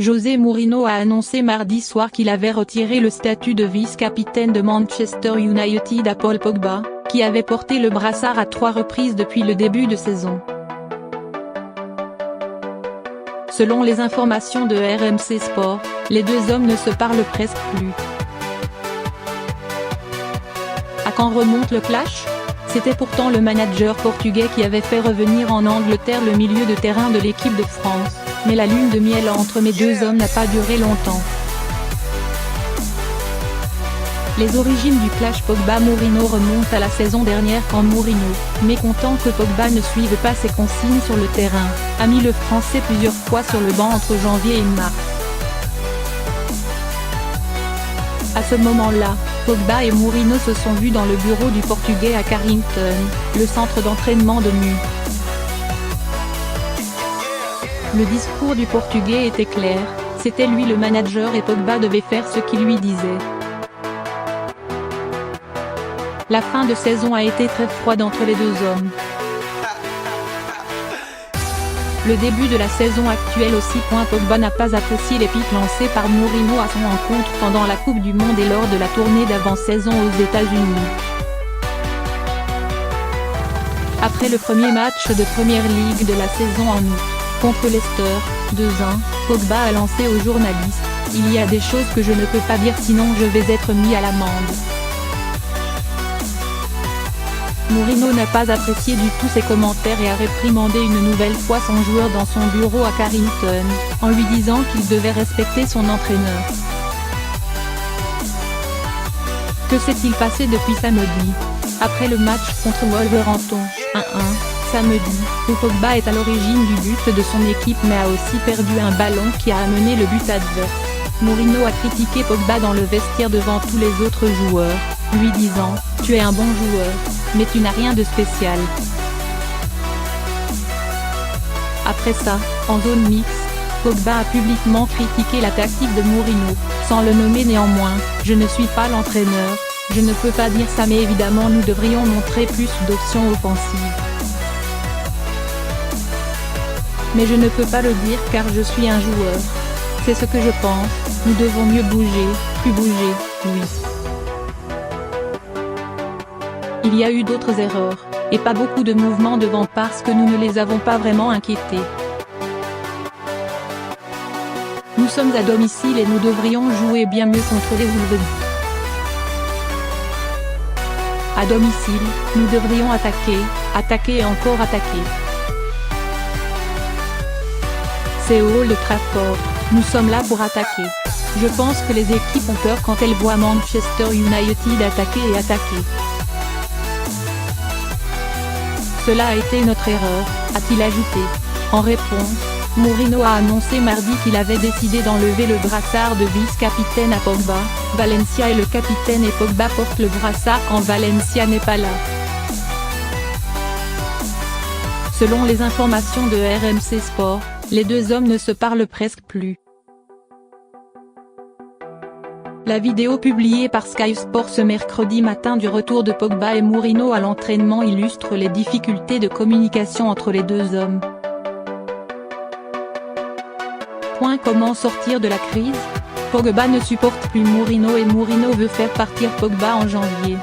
José Mourinho a annoncé mardi soir qu'il avait retiré le statut de vice-capitaine de Manchester United à Paul Pogba, qui avait porté le brassard à 3 reprises depuis le début de saison. Selon les informations de RMC Sport, les deux hommes ne se parlent presque plus. À quand remonte le clash ? C'était pourtant le manager portugais qui avait fait revenir en Angleterre le milieu de terrain de l'équipe de France, mais la lune de miel entre mes deux hommes n'a pas duré longtemps. Les origines du clash Pogba-Mourinho remontent à la saison dernière quand Mourinho, mécontent que Pogba ne suive pas ses consignes sur le terrain, a mis le Français plusieurs fois sur le banc entre janvier et mars. À ce moment-là, Pogba et Mourinho se sont vus dans le bureau du Portugais à Carrington, le centre d'entraînement de Mu. Le discours du Portugais était clair, c'était lui le manager et Pogba devait faire ce qu'il lui disait. La fin de saison a été très froide entre les deux hommes. Le début de la saison actuelle aussi. Pogba n'a pas apprécié les piques lancées par Mourinho à son encontre pendant la Coupe du Monde et lors de la tournée d'avant-saison aux États-Unis. Après le premier match de Premier League de la saison en août, contre Leicester, 2-1, Pogba a lancé aux journalistes « Il y a des choses que je ne peux pas dire sinon je vais être mis à l'amende ». Mourinho n'a pas apprécié du tout ces commentaires et a réprimandé une nouvelle fois son joueur dans son bureau à Carrington, en lui disant qu'il devait respecter son entraîneur. Que s'est-il passé depuis samedi ? Après le match contre Wolverhampton, 1-1, samedi, où Pogba est à l'origine du but de son équipe mais a aussi perdu un ballon qui a amené le but adverse, Mourinho a critiqué Pogba dans le vestiaire devant tous les autres joueurs, lui disant « Tu es un bon joueur, mais tu n'as rien de spécial ». Après ça, en zone mixte, Pogba a publiquement critiqué la tactique de Mourinho, sans le nommer néanmoins « Je ne suis pas l'entraîneur, je ne peux pas dire ça mais évidemment nous devrions montrer plus d'options offensives. Mais je ne peux pas le dire car je suis un joueur. C'est ce que je pense, nous devons mieux bouger, plus bouger, oui. » Il y a eu d'autres erreurs, et pas beaucoup de mouvements devant parce que nous ne les avons pas vraiment inquiétés. Nous sommes à domicile et nous devrions jouer bien mieux contre les Wolves. À domicile, nous devrions attaquer, attaquer et encore attaquer. C'est Old Trafford, nous sommes là pour attaquer. Je pense que les équipes ont peur quand elles voient Manchester United attaquer et attaquer. Cela a été notre erreur, a-t-il ajouté. En réponse, Mourinho a annoncé mardi qu'il avait décidé d'enlever le brassard de vice-capitaine à Pogba. Valencia est le capitaine et Pogba porte le brassard quand Valencia n'est pas là. Selon les informations de RMC Sport, les deux hommes ne se parlent presque plus. La vidéo publiée par Sky Sports ce mercredi matin du retour de Pogba et Mourinho à l'entraînement illustre les difficultés de communication entre les deux hommes. Comment sortir de la crise ? Pogba ne supporte plus Mourinho et Mourinho veut faire partir Pogba en janvier.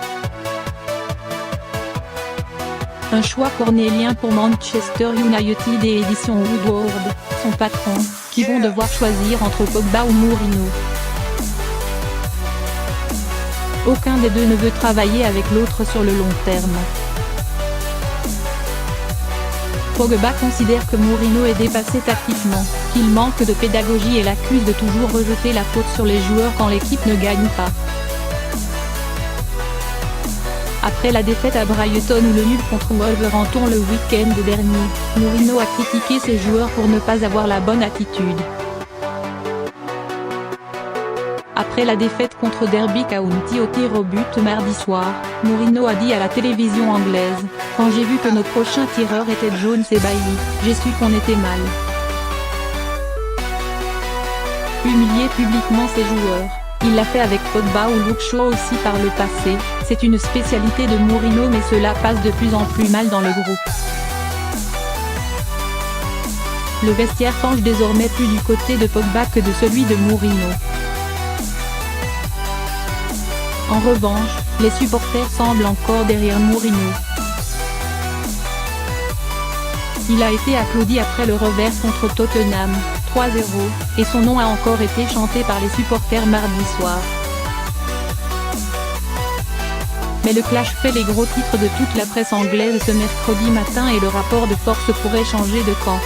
Un choix cornélien pour Manchester United et Edison Woodward, son patron, qui vont devoir choisir entre Pogba ou Mourinho. Aucun des deux ne veut travailler avec l'autre sur le long terme. Pogba considère que Mourinho est dépassé tactiquement, qu'il manque de pédagogie et l'accuse de toujours rejeter la faute sur les joueurs quand l'équipe ne gagne pas. Après la défaite à Brighton ou le nul contre Wolverhampton le week-end dernier, Mourinho a critiqué ses joueurs pour ne pas avoir la bonne attitude. Après la défaite contre Derby County au tir au but mardi soir, Mourinho a dit à la télévision anglaise « Quand j'ai vu que nos prochains tireurs étaient Jones et Bailly, j'ai su qu'on était mal. » Humilier publiquement ses joueurs, il l'a fait avec Pogba ou Luke Shaw aussi par le passé, c'est une spécialité de Mourinho mais cela passe de plus en plus mal dans le groupe. Le vestiaire penche désormais plus du côté de Pogba que de celui de Mourinho. En revanche, les supporters semblent encore derrière Mourinho. Il a été applaudi après le revers contre Tottenham, 3-0, et son nom a encore été chanté par les supporters mardi soir. Mais le clash fait les gros titres de toute la presse anglaise ce mercredi matin et le rapport de force pourrait changer de camp.